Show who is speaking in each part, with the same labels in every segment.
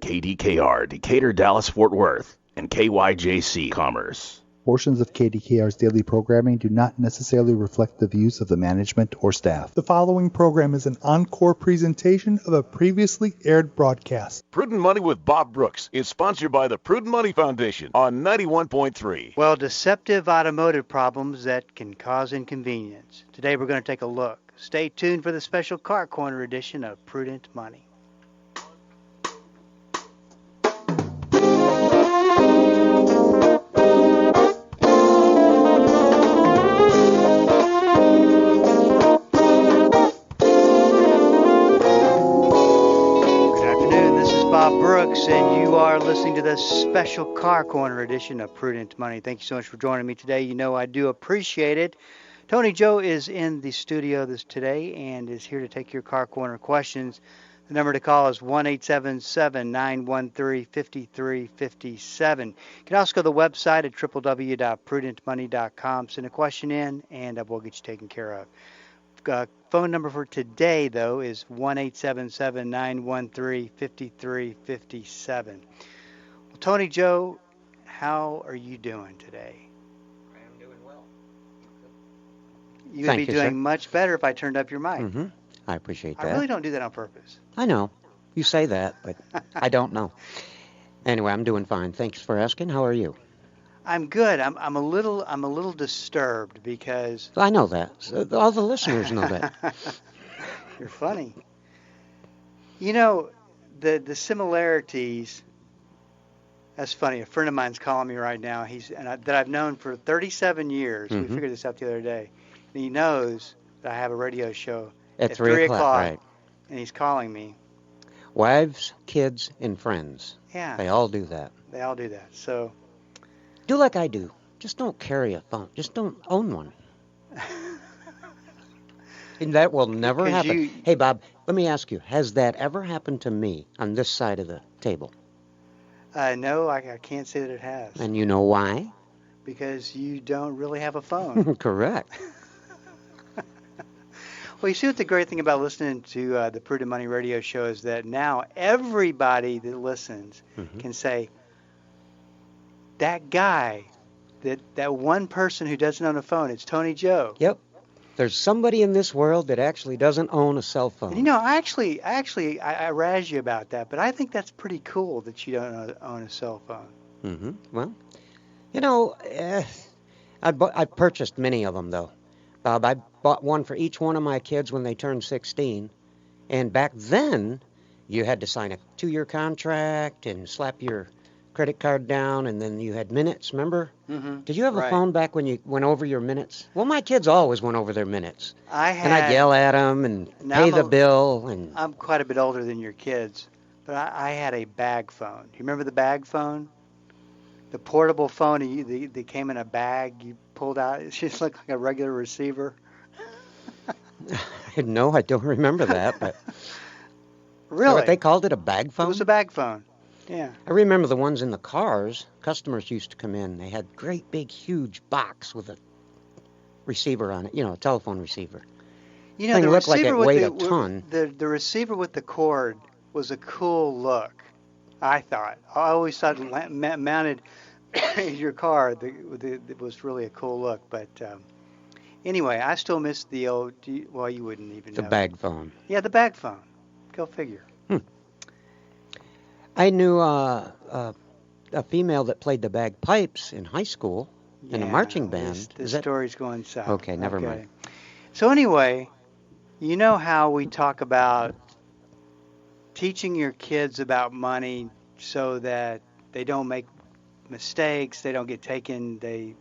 Speaker 1: KDKR, Decatur, Dallas, Fort Worth, and KYJC Commerce.
Speaker 2: Portions of KDKR's daily programming do not necessarily reflect the views of the management or staff. The following program is an encore presentation of a previously aired broadcast.
Speaker 3: Prudent Money with Bob Brooks is sponsored by the Prudent Money Foundation on 91.3.
Speaker 4: Well, deceptive automotive problems that can cause inconvenience. Today we're going to take a look. Stay tuned for the special Car Corner edition of Prudent Money. And you are listening to the special Car Corner edition of Prudent Money. Thank you so much for joining me today. You know I do appreciate it. Tony Joe is in the studio today and is here to take your Car Corner questions. The number to call is 1-877-913-5357. You can also go to the website at www.prudentmoney.com. Send a question in and we'll get you taken care of. Phone number for today, though, is 1-877-913-5357. Well, Tony Joe, how are you doing today?
Speaker 5: I am doing well.
Speaker 4: You would be doing much better if I turned up your mic.
Speaker 5: Mm-hmm. I appreciate that.
Speaker 4: I really don't do that on purpose.
Speaker 5: I know. You say that, but I don't know. Anyway, I'm doing fine. Thanks for asking. How are you?
Speaker 4: I'm good. I'm a little disturbed because
Speaker 5: I know that. All the listeners know that.
Speaker 4: You're funny. You know, the similarities. That's funny. A friend of mine's calling me right now. That I've known for 37 years.
Speaker 5: Mm-hmm.
Speaker 4: We figured this out the other day. And he knows that I have a radio show
Speaker 5: at 3 o'clock. Right.
Speaker 4: And he's calling me.
Speaker 5: Wives, kids, and friends.
Speaker 4: Yeah.
Speaker 5: They all do that.
Speaker 4: They all do that. So.
Speaker 5: Do like I do. Just don't carry a phone. Just don't own one. And that will never happen. Hey, Bob, let me ask you, has that ever happened to me on this side of the table?
Speaker 4: No, I can't say that it has.
Speaker 5: And you know why?
Speaker 4: Because you don't really have a phone.
Speaker 5: Correct.
Speaker 4: Well, you see what the great thing about listening to the Prudent Money radio show is that now everybody that listens can say, that guy, that one person who doesn't own a phone, it's Tony Joe.
Speaker 5: Yep. There's somebody in this world that actually doesn't own a cell phone.
Speaker 4: And, you know, I razz you about that, but I think that's pretty cool that you don't own a cell phone.
Speaker 5: Mm-hmm. Well, you know, I purchased many of them, though. Bob, I bought one for each one of my kids when they turned 16. And back then, you had to sign a 2-year contract and slap your credit card down, and then you had minutes, remember?
Speaker 4: Mm-hmm.
Speaker 5: Did you have a phone back when you went over your minutes? Well, my kids always went over their minutes. And I'd yell at them and pay the bill. And
Speaker 4: I'm quite a bit older than your kids, but I had a bag phone. Do you remember the bag phone? The portable phone that came in a bag you pulled out. It just looked like a regular receiver.
Speaker 5: No, I don't remember that. But
Speaker 4: really?
Speaker 5: What they called it, a bag phone?
Speaker 4: It was a bag phone. Yeah.
Speaker 5: I remember the ones in the cars. Customers used to come in. They had great big huge box with a receiver on it, a telephone receiver.
Speaker 4: You know,
Speaker 5: the looked like it weighed a ton.
Speaker 4: The receiver with the cord was a cool look, I thought. I always thought mounted in your car, it was really a cool look. But anyway, I still miss the old, well, you wouldn't even know.
Speaker 5: The bag phone.
Speaker 4: Yeah, the bag phone. Go figure.
Speaker 5: I knew a female that played the bagpipes in high school in a marching band.
Speaker 4: This story's going south.
Speaker 5: Okay, never mind.
Speaker 4: So anyway, you know how we talk about teaching your kids about money so that they don't make mistakes, they don't get taken, they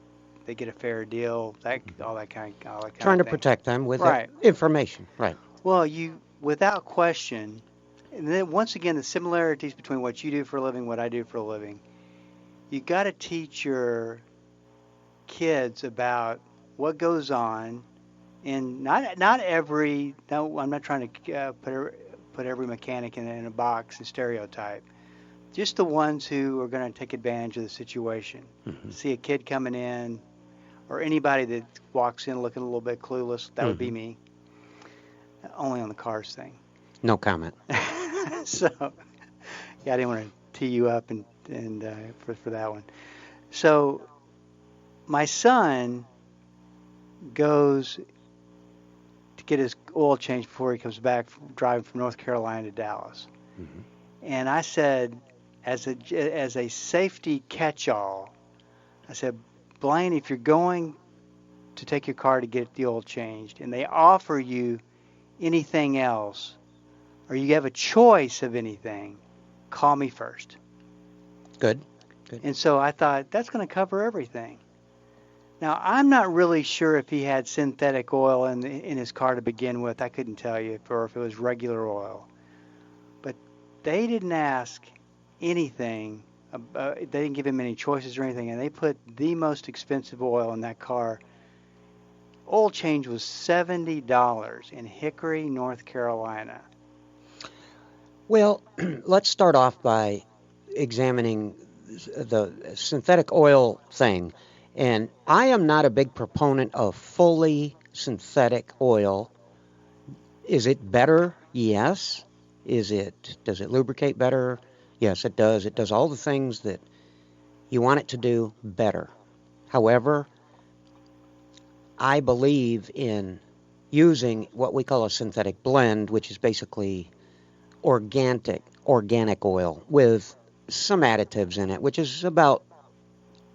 Speaker 4: get a fair deal, all that kind of
Speaker 5: Trying to
Speaker 4: thing.
Speaker 5: Protect them with information, right?
Speaker 4: Well, without question. And then once again, the similarities between what you do for a living, what I do for a living. You got to teach your kids about what goes on in not every. No, I'm not trying to put every mechanic in a box and stereotype. Just the ones who are going to take advantage of the situation. Mm-hmm. See a kid coming in, or anybody that walks in looking a little bit clueless. That would be me. Only on the cars thing.
Speaker 5: No comment.
Speaker 4: So, Yeah, I didn't want to tee you up and for that one. So my son goes to get his oil changed before he comes back from driving from North Carolina to Dallas.
Speaker 5: Mhm.
Speaker 4: And I said, as a safety catch-all, I said, Blaine, if you're going to take your car to get the oil changed and they offer you anything else, or you have a choice of anything, call me first.
Speaker 5: Good.
Speaker 4: And so I thought, that's going to cover everything. Now, I'm not really sure if he had synthetic oil in his car to begin with. I couldn't tell you, or if it was regular oil. But they didn't ask anything. They didn't give him any choices or anything, and they put the most expensive oil in that car. Oil change was $70 in Hickory, North Carolina.
Speaker 5: Well, let's start off by examining the synthetic oil thing. And I am not a big proponent of fully synthetic oil. Is it better? Yes. Does it lubricate better? Yes, it does. It does all the things that you want it to do better. However, I believe in using what we call a synthetic blend, which is basically organic oil with some additives in it, which is about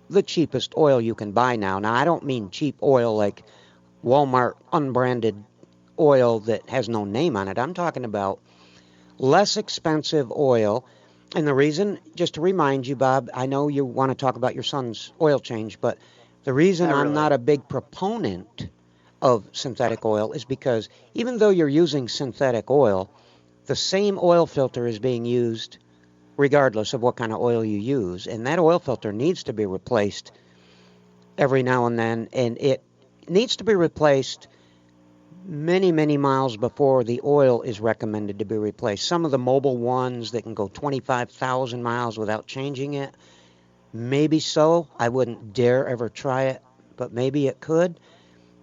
Speaker 5: the cheapest oil you can buy now. Now, I don't mean cheap oil like Walmart unbranded oil that has no name on it. I'm talking about less expensive oil. And the reason, just to remind you, Bob, I know you want to talk about your son's oil change, but the reason
Speaker 4: Not
Speaker 5: I'm
Speaker 4: really.
Speaker 5: not a big proponent of synthetic oil is because even though you're using synthetic oil, the same oil filter is being used regardless of what kind of oil you use. And that oil filter needs to be replaced every now and then. And it needs to be replaced many, many miles before the oil is recommended to be replaced. Some of the mobile ones that can go 25,000 miles without changing it, maybe so. I wouldn't dare ever try it, but maybe it could.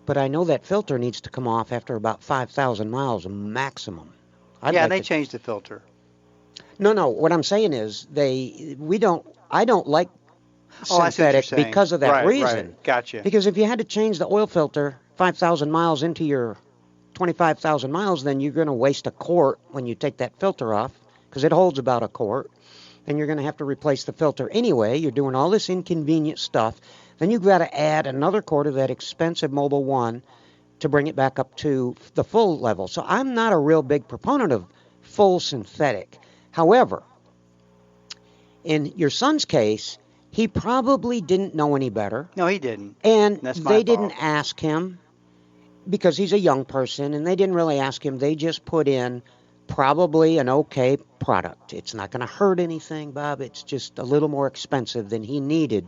Speaker 5: But I know that filter needs to come off after about 5,000 miles maximum.
Speaker 4: Yeah, they changed the filter.
Speaker 5: No. What I'm saying is I don't like
Speaker 4: Oh, I see what you're
Speaker 5: synthetic
Speaker 4: saying.
Speaker 5: because of that
Speaker 4: Right,
Speaker 5: reason.
Speaker 4: right. Gotcha.
Speaker 5: Because if you had to change the oil filter 5,000 miles into your 25,000 miles, then you're going to waste a quart when you take that filter off, because it holds about a quart. And you're going to have to replace the filter anyway. You're doing all this inconvenient stuff. Then you've got to add another quart of that expensive Mobil 1 to bring it back up to the full level. So I'm not a real big proponent of full synthetic. However, in your son's case, he probably didn't know any better.
Speaker 4: No, he didn't.
Speaker 5: And
Speaker 4: That's my
Speaker 5: they didn't
Speaker 4: fault.
Speaker 5: ask him because he's a young person, and they didn't really ask him. They just put in probably an okay product. It's not going to hurt anything, Bob. It's just a little more expensive than he needed.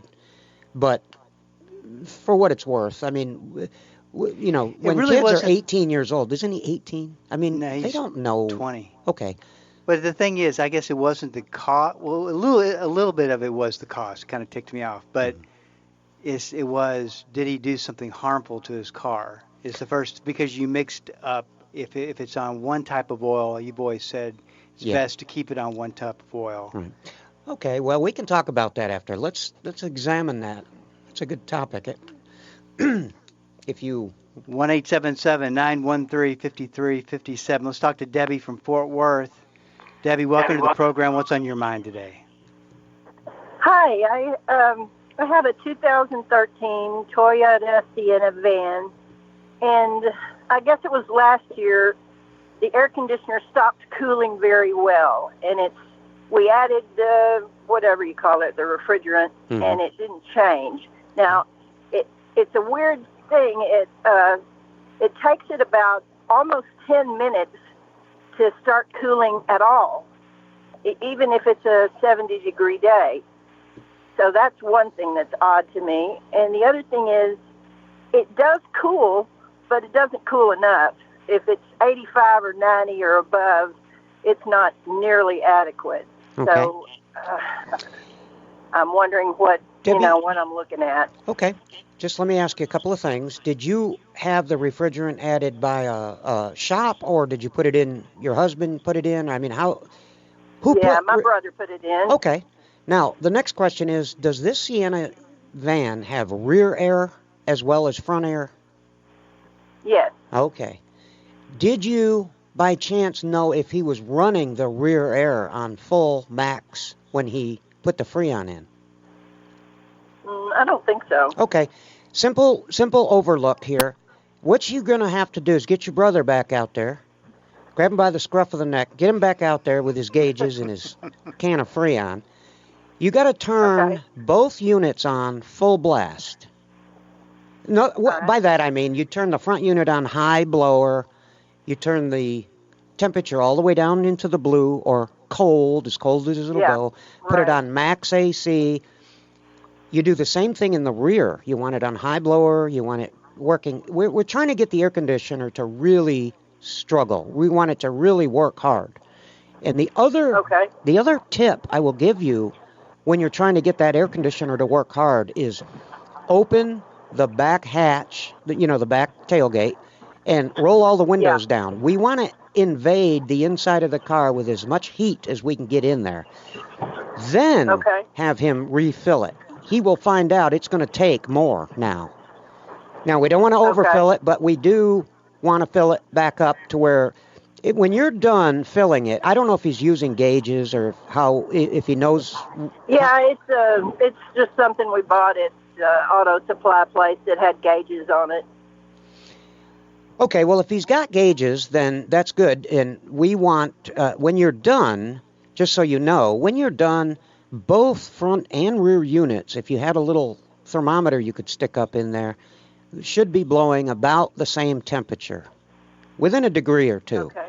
Speaker 5: But for what it's worth, I mean, when
Speaker 4: really
Speaker 5: kids are
Speaker 4: wasn't-
Speaker 5: 18 years old, isn't he 18? I mean,
Speaker 4: No,
Speaker 5: they
Speaker 4: he's
Speaker 5: don't know.
Speaker 4: 20.
Speaker 5: Okay.
Speaker 4: But the thing is, I guess it wasn't the cost. Well, a little bit of it was the cost. Kind of ticked me off. But it was, did he do something harmful to his car? It's the first, because you mixed up. If it's on one type of oil, you've always said it's best to keep it on one type of oil.
Speaker 5: Right. Okay. Well, we can talk about that after. Let's examine that. It's a good topic. If you
Speaker 4: 1-877-913-5357. Let's talk to Debbie from Fort Worth. Debbie, welcome to the program. What's on your mind today?
Speaker 6: Hi, I have a 2013 Toyota Sienna van, and I guess it was last year the air conditioner stopped cooling very well, and we added whatever you call it, the refrigerant, and it didn't change. Now, it's a weird thing. It takes it about almost 10 minutes to start cooling at all, even if it's a 70-degree day. So that's one thing that's odd to me. And the other thing is, it does cool, but it doesn't cool enough. If it's 85 or 90 or above, it's not nearly adequate.
Speaker 5: Okay.
Speaker 6: So I'm wondering what
Speaker 5: Debbie,
Speaker 6: what I'm looking at.
Speaker 5: Okay. Just let me ask you a couple of things. Did you have the refrigerant added by a shop, or did you put it in, your husband put it in? I mean,
Speaker 6: My brother put it in.
Speaker 5: Okay. Now, the next question is, does this Sienna van have rear air as well as front air?
Speaker 6: Yes.
Speaker 5: Okay. Did you, by chance, know if he was running the rear air on full max when he put the Freon in?
Speaker 6: I don't think so.
Speaker 5: Okay. Simple overlook here. What you're going to have to do is get your brother back out there, grab him by the scruff of the neck, get him back out there with his gauges and his can of Freon. You got to turn both units on full blast. No, by that I mean you turn the front unit on high blower, you turn the temperature all the way down into the blue or cold as it'll go, put it on max AC. You do the same thing in the rear. You want it on high blower, you want it working. We're trying to get the air conditioner to really struggle. We want it to really work hard. And the other tip I will give you when you're trying to get that air conditioner to work hard is open the back hatch, the back tailgate, and roll all the windows down. We want to invade the inside of the car with as much heat as we can get in there. Then have him refill it. He will find out it's going to take more now. Now, we don't want to overfill it, but we do want to fill it back up to where when you're done filling it, I don't know if he's using gauges or if he knows.
Speaker 6: Yeah, it's just something we bought at auto supply place that had gauges on it.
Speaker 5: Okay, well, if he's got gauges, then that's good. And we want, when you're done, just so you know, when you're done, both front and rear units, if you had a little thermometer you could stick up in there, should be blowing about the same temperature, within a degree or two.
Speaker 6: Okay.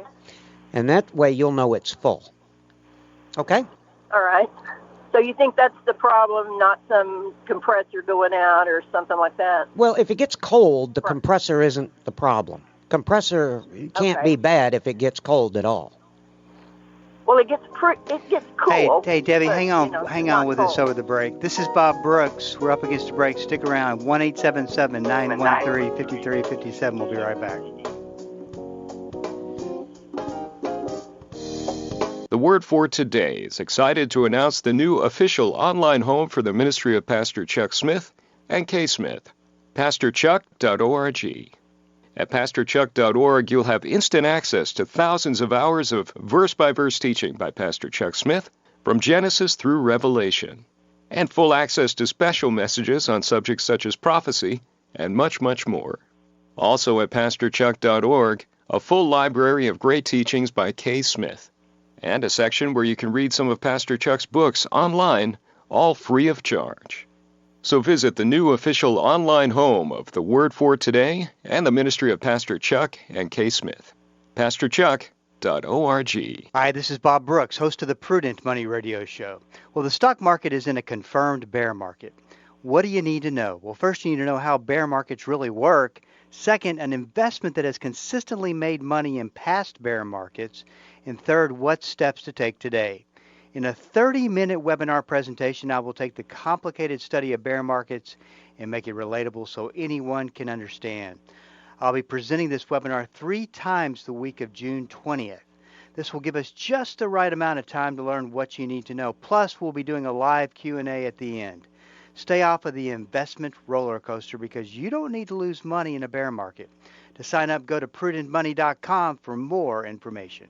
Speaker 5: And that way you'll know it's full. Okay?
Speaker 6: All right. So you think that's the problem, not some compressor going out or something like that?
Speaker 5: Well, if it gets cold, the compressor isn't the problem. Compressor can't be bad if it gets cold at all.
Speaker 6: Well, it gets cool.
Speaker 4: Hey, Debbie,
Speaker 6: but,
Speaker 4: hang on with us over the break. This is Bob Brooks. We're up against the break. Stick around. 1-877-913-5357. We'll be right back.
Speaker 7: The Word for Today is excited to announce the new official online home for the ministry of Pastor Chuck Smith and K. Smith, pastorchuck.org. At pastorchuck.org, you'll have instant access to thousands of hours of verse-by-verse teaching by Pastor Chuck Smith from Genesis through Revelation, and full access to special messages on subjects such as prophecy and much, much more. Also at pastorchuck.org, a full library of great teachings by K. Smith, and a section where you can read some of Pastor Chuck's books online, all free of charge. So visit the new official online home of the Word for Today and the ministry of Pastor Chuck and K. Smith, pastorchuck.org.
Speaker 4: Hi, this is Bob Brooks, host of the Prudent Money Radio Show. Well, the stock market is in a confirmed bear market. What do you need to know? Well, first you need to know how bear markets really work. Second, an investment that has consistently made money in past bear markets. And third, what steps to take today. In a 30-minute webinar presentation, I will take the complicated study of bear markets and make it relatable so anyone can understand. I'll be presenting this webinar 3 times the week of June 20th. This will give us just the right amount of time to learn what you need to know. Plus, we'll be doing a live Q&A at the end. Stay off of the investment roller coaster because you don't need to lose money in a bear market. To sign up, go to prudentmoney.com for more information.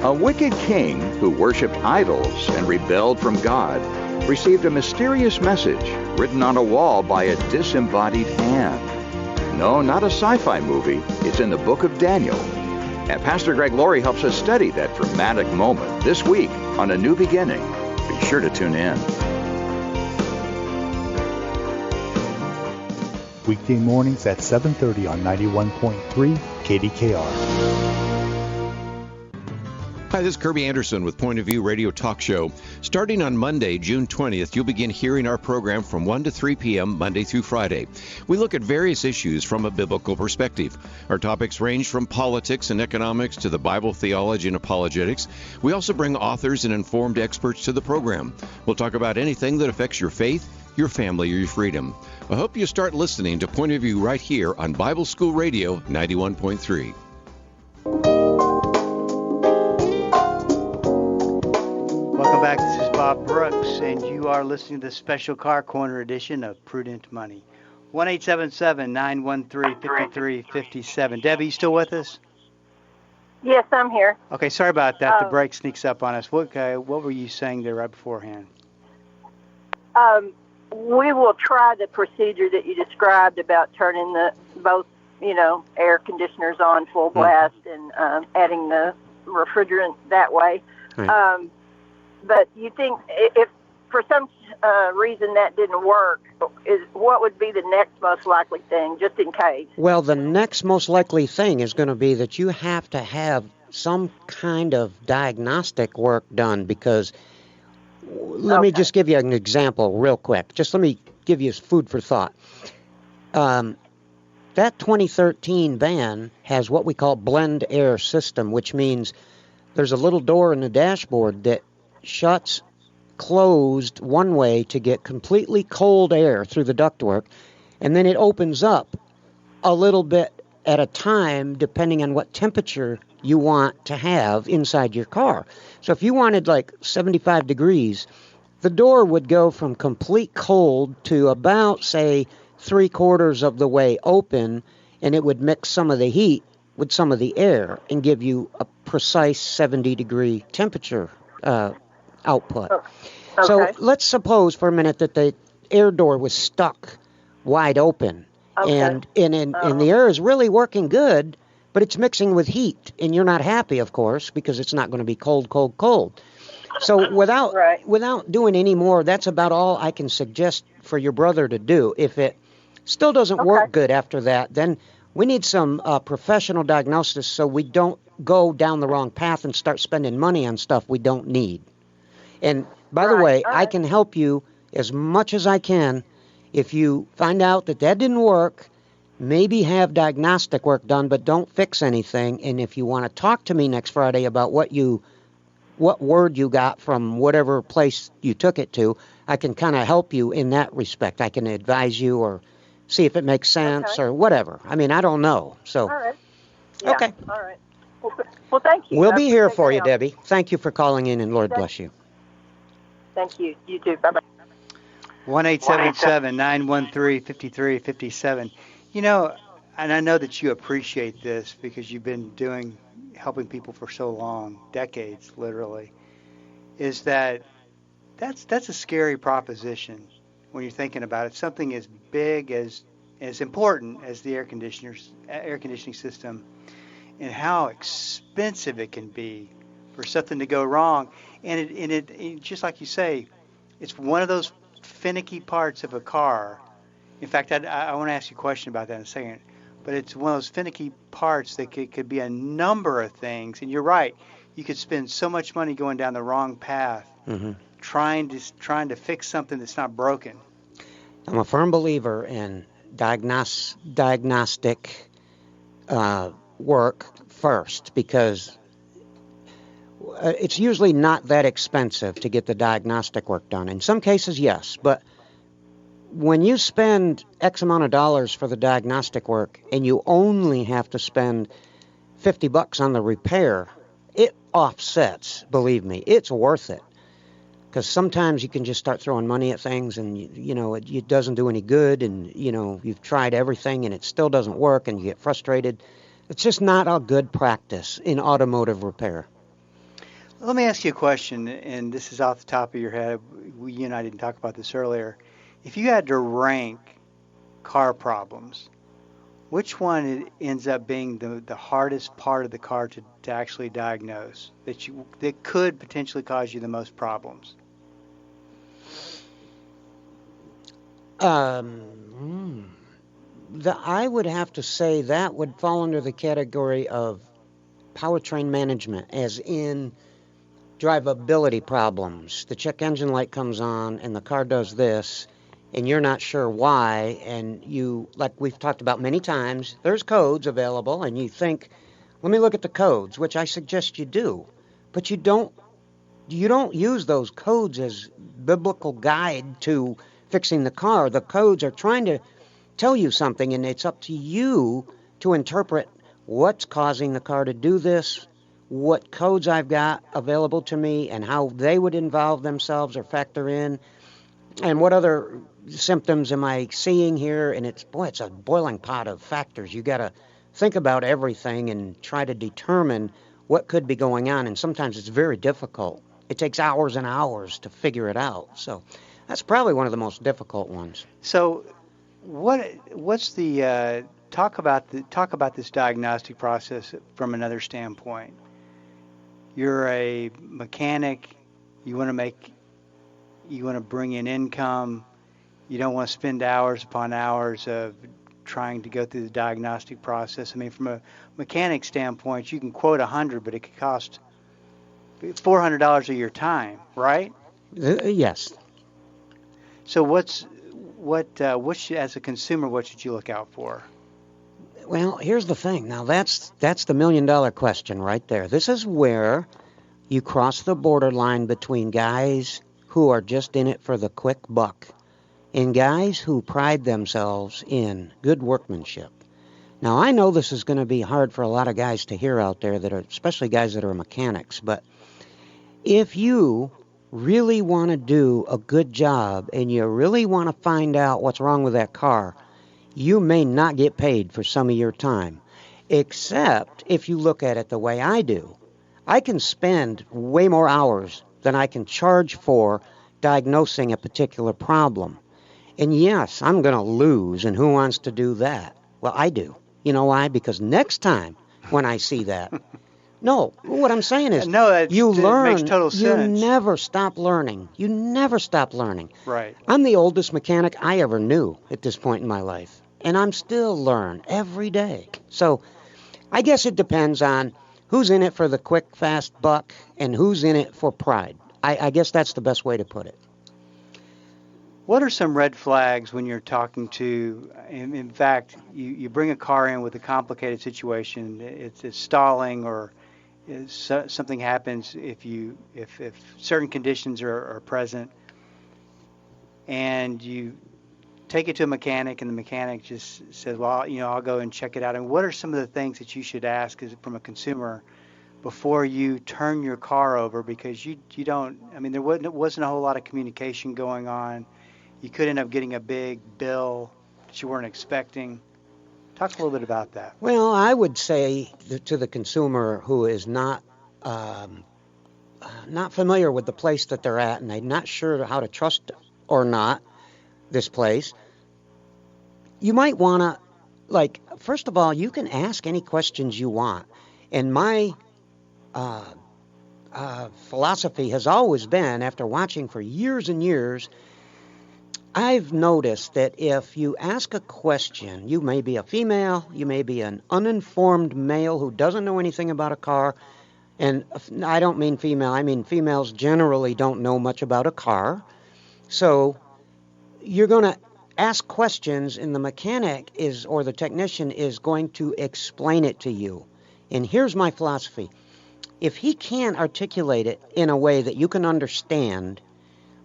Speaker 8: A wicked king who worshipped idols and rebelled from God received a mysterious message written on a wall by a disembodied hand. No, not a sci-fi movie. It's in the book of Daniel. And Pastor Greg Laurie helps us study that dramatic moment this week on A New Beginning. Be sure to tune in.
Speaker 2: Weekday mornings at 7:30 on 91.3 KDKR.
Speaker 9: Hi, this is Kirby Anderson with Point of View Radio Talk Show. Starting on Monday, June 20th, you'll begin hearing our program from 1 to 3 p.m. Monday through Friday. We look at various issues from a biblical perspective. Our topics range from politics and economics to the Bible, theology, and apologetics. We also bring authors and informed experts to the program. We'll talk about anything that affects your faith, your family, or your freedom. I hope you start listening to Point of View right here on Bible School Radio 91.3.
Speaker 4: Bob Brooks, and you are listening to the Special Car Corner edition of Prudent Money. 1-877-913-5357. Debbie, you still with us?
Speaker 6: Yes, I'm here.
Speaker 4: Okay, sorry about that. The break sneaks up on us. What were you saying there right beforehand?
Speaker 6: We will try the procedure that you described about turning both air conditioners on full blast and adding the refrigerant that way.
Speaker 5: Right.
Speaker 6: But you think if for some reason that didn't work, what would be the next most likely thing, just in case?
Speaker 5: Well, the next most likely thing is going to be that you have to have some kind of diagnostic work done, because let me just give you an example real quick. Just let me give you food for thought. That 2013 van has what we call blend air system, which means there's a little door in the dashboard that shuts closed one way to get completely cold air through the ductwork, and then it opens up a little bit at a time depending on what temperature you want to have inside your car. So if you wanted like 75 degrees, the door would go from complete cold to about, say, 3/4 of the way open, and it would mix some of the heat with some of the air and give you a precise 70-degree temperature output.
Speaker 6: Okay.
Speaker 5: So let's suppose for a minute that the air door was stuck wide open, and the air is really working good, but it's mixing with heat, and you're not happy, of course, because it's not going to be cold, cold, cold. So without doing any more, that's about all I can suggest for your brother to do. If it still doesn't work good after that, then we need some professional diagnosis so we don't go down the wrong path and start spending money on stuff we don't need. And by the way, I can help you as much as I can. If you find out that didn't work, maybe have diagnostic work done, but don't fix anything. And if you want to talk to me next Friday about what word you got from whatever place you took it to, I can kind of help you in that respect. I can advise you or see if it makes sense or whatever. I mean, I don't know. So,
Speaker 6: all right. Yeah,
Speaker 5: okay.
Speaker 6: All right. Well, thank you.
Speaker 5: We'll be here for you, Debbie. Thank you for calling in, and Lord bless you.
Speaker 6: Thank you. You too. Bye-bye.
Speaker 4: 1-877-913-5357. And I know that you appreciate this because you've been helping people for so long, decades, literally, is that's a scary proposition when you're thinking about it. Something as big as important as the air conditioning system, and how expensive it can be for something to go wrong. And it just like you say, it's one of those finicky parts of a car. In fact, I want to ask you a question about that in a second. But it's one of those finicky parts that could be a number of things. And you're right. You could spend so much money going down the wrong path, trying to fix something that's not broken.
Speaker 5: I'm a firm believer in diagnostic work first, because it's usually not that expensive to get the diagnostic work done. In some cases, yes, but when you spend X amount of dollars for the diagnostic work and you only have to spend $50 on the repair, it offsets, believe me. It's worth it. Because sometimes you can just start throwing money at things and, it doesn't do any good, and, you've tried everything and it still doesn't work and you get frustrated. It's just not a good practice in automotive repair.
Speaker 4: Let me ask you a question, and this is off the top of your head. You and I didn't talk about this earlier. If you had to rank car problems, which one ends up being the hardest part of the car to actually diagnose, that could potentially cause you the most problems?
Speaker 5: I would have to say that would fall under the category of powertrain management, as in drivability problems. The check engine light comes on and the car does this, and you're not sure why, and you, like we've talked about many times, there's codes available, and you think, let me look at the codes, which I suggest you do, but you don't use those codes as biblical guide to fixing the car. The codes are trying to tell you something, and it's up to you to interpret what's causing the car to do this, what codes I've got available to me and how they would involve themselves or factor in, and what other symptoms am I seeing here. And it's a boiling pot of factors. You got to think about everything and try to determine what could be going on, and sometimes it's very difficult. It takes hours and hours to figure it out. So that's probably one of the most difficult ones.
Speaker 4: So what's the talk about this diagnostic process from another standpoint? You're a mechanic, you want to bring in income, you don't want to spend hours upon hours of trying to go through the diagnostic process. I mean, from a mechanic standpoint, you can quote 100, but it could cost $400 of your time, right?
Speaker 5: Yes.
Speaker 4: So as a consumer, what should you look out for?
Speaker 5: Well, here's the thing. Now, that's the million-dollar question right there. This is where you cross the borderline between guys who are just in it for the quick buck and guys who pride themselves in good workmanship. Now, I know this is going to be hard for a lot of guys to hear out there, especially guys that are mechanics, but if you really want to do a good job and you really want to find out what's wrong with that car, you may not get paid for some of your time, except if you look at it the way I do. I can spend way more hours than I can charge for diagnosing a particular problem. And yes, I'm going to lose, and who wants to do that? Well, I do. You know why? Because next time when I see that, no, what I'm saying is you learn.
Speaker 4: Makes total sense.
Speaker 5: You never stop learning. You never stop learning.
Speaker 4: Right.
Speaker 5: I'm the oldest mechanic I ever knew at this point in my life, and I'm still learn every day. So I guess it depends on who's in it for the quick, fast buck and who's in it for pride. I guess that's the best way to put it.
Speaker 4: What are some red flags when you're talking to, in fact, you bring a car in with a complicated situation, it's stalling or something happens if certain conditions are present, and you take it to a mechanic and the mechanic just says, well, I'll go and check it out. And what are some of the things that you should ask from a consumer before you turn your car over? Because you don't, there wasn't a whole lot of communication going on. You could end up getting a big bill that you weren't expecting. Talk a little bit about that.
Speaker 5: Well, I would say to the consumer who is not familiar with the place that they're at and they're not sure how to trust or not this place, you might want to, first of all, you can ask any questions you want. And my philosophy has always been, after watching for years and years, I've noticed that if you ask a question, you may be a female, you may be an uninformed male who doesn't know anything about a car, and I don't mean female, I mean females generally don't know much about a car. So you're going to ask questions, and the mechanic or the technician is going to explain it to you. And here's my philosophy. If he can't articulate it in a way that you can understand,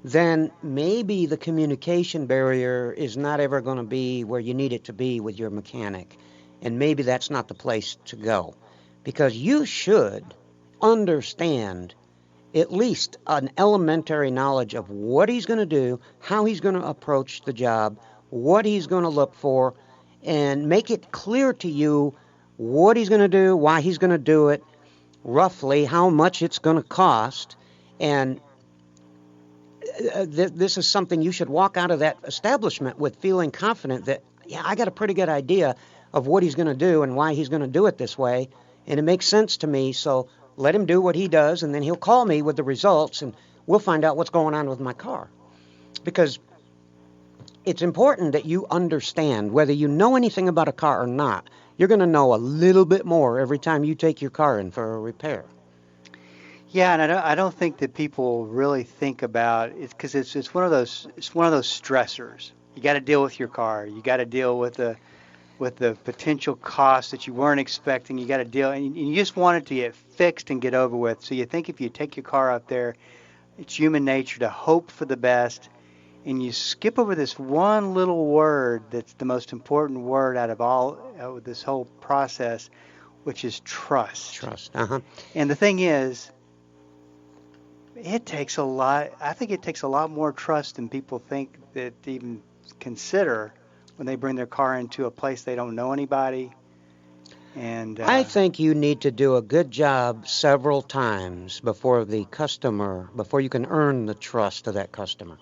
Speaker 5: then maybe the communication barrier is not ever going to be where you need it to be with your mechanic. And maybe that's not the place to go. Because you should understand at least an elementary knowledge of what he's going to do, how he's going to approach the job, what he's going to look for, and make it clear to you what he's going to do, why he's going to do it, roughly how much it's going to cost. And this is something you should walk out of that establishment with, feeling confident that, yeah, I got a pretty good idea of what he's going to do and why he's going to do it this way, and it makes sense to me, so let him do what he does, and then he'll call me with the results, and we'll find out what's going on with my car. Because it's important that you understand, whether you know anything about a car or not, you're going to know a little bit more every time you take your car in for a repair.
Speaker 4: Yeah, and I don't think that people really think about it, because it's one of those stressors. You got to deal with your car. You got to deal with the potential costs that you weren't expecting. You got to deal, and you just want it to get fixed and get over with. So you think if you take your car out there, it's human nature to hope for the best, and you skip over this one little word that's the most important word out of this whole process, which is trust.
Speaker 5: Trust.
Speaker 4: And the thing is, it takes a lot. I think it takes a lot more trust than people think that even consider when they bring their car into a place they don't know anybody. And
Speaker 5: I think you need to do a good job several times before you can earn the trust of that customer.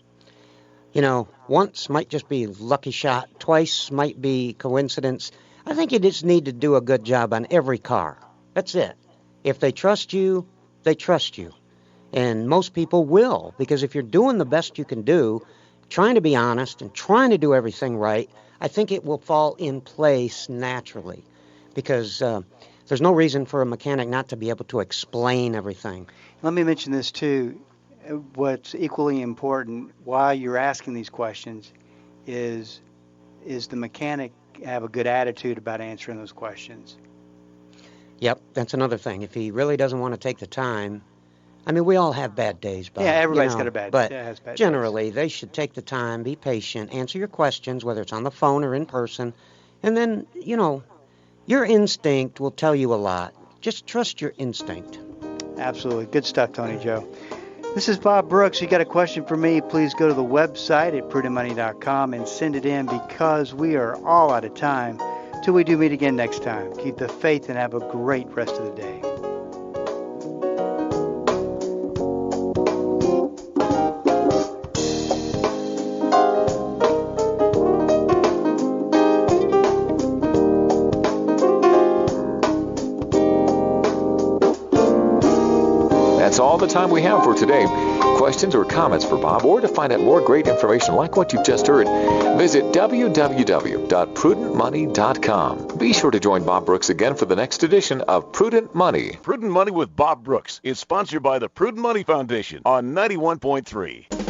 Speaker 5: You know, once might just be lucky shot, twice might be coincidence. I think you just need to do a good job on every car. That's it. If they trust you, they trust you. And most people will, because if you're doing the best you can do, trying to be honest and trying to do everything right, I think it will fall in place naturally. Because there's no reason for a mechanic not to be able to explain everything.
Speaker 4: Let me mention this too. What's equally important while you're asking these questions is the mechanic have a good attitude about answering those questions.
Speaker 5: Yep, that's another thing. If he really doesn't want to take the time, I mean, we all have bad days, Bob.
Speaker 4: Yeah, everybody's got a bad day.
Speaker 5: But generally, they should take the time, be patient, answer your questions, whether it's on the phone or in person, and then, you know, your instinct will tell you a lot. Just trust your instinct.
Speaker 4: Absolutely. Good stuff, Tony Joe. This is Bob Brooks. You got a question for me, please go to the website at prudentmoney.com and send it in, because we are all out of time. Till we do meet again next time. Keep the faith and have a great rest of the day.
Speaker 10: That's all the time we have for today. Questions or comments for Bob, or to find out more great information like what you've just heard, visit www.prudentmoney.com. Be sure to join Bob Brooks again for the next edition of Prudent Money.
Speaker 3: Prudent Money with Bob Brooks is sponsored by the Prudent Money Foundation on 91.3.